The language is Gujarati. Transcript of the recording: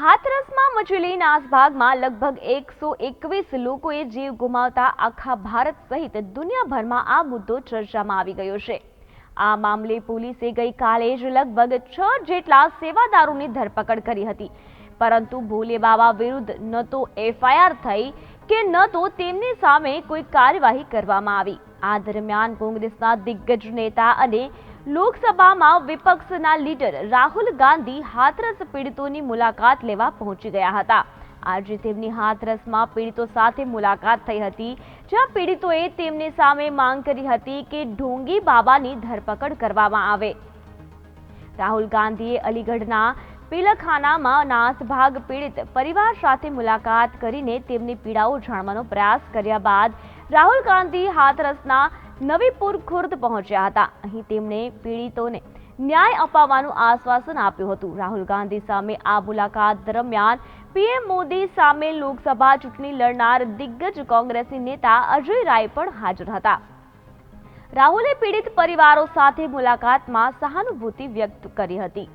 હાથરસમાં મચેલી નાસભાગમાં લગભગ 121 લોકોએ જીવ ગુમાવતા આખા ભારત સહિત દુનિયાભરમાં આ મુદ્દો ચર્ચામાં આવી ગયો છે। આ મામલે પોલીસે ગઈકાલે જ લગભગ 6 જેટલા સેવાદારોની ધરપકડ કરી હતી, પરંતુ ભોલે બાબા વિરુદ્ધ ન તો એફઆઈઆર થઈ કે ન તો તેમની સામે કોઈ કાર્યવાહી કરવામાં આવી। આ દરમિયાન કોંગ્રેસના દિગ્ગજ નેતા અને લોકસભામાં વિપક્ષના લીડર રાહુલ ગાંધી હાથરસ પીડિતોની મુલાકાત લેવા પહોંચી ગયા હતા। આજે તેમની હાથરસમાં પીડિતો સાથે મુલાકાત થઈ હતી, જ્યાં પીડિતોએ તેમની સામે માંગ કરી હતી કે ઢોંગી બાબાની ધરપકડ કરવામાં આવે। રાહુલ ગાંધીએ અલીગઢના પીલખાનામાં નાસભાગ પીડિત પરિવાર સાથે મુલાકાત કરીને તેમની પીડાઓ જાણવાનો પ્રયાસ કર્યા બાદ રાહુલ ગાંધી હાથરસના નવીપુર ખુર્દ પહોંચ્યા હતા। અહીં તેમણે પીડિતોને ન્યાય અપાવવાનું આશ્વાસન આપ્યું હતું। રાહુલ ગાંધી સામે આ મુલાકાત દરમિયાન પીએમ મોદી સામે લોકસભા ચૂંટણી લડનાર દિગ્ગજ કોંગ્રેસી નેતા અજય રાય પણ હાજર હતા। રાહુલે પીડિત પરિવારો સાથે મુલાકાતમાં સહાનુભૂતિ વ્યક્ત કરી હતી।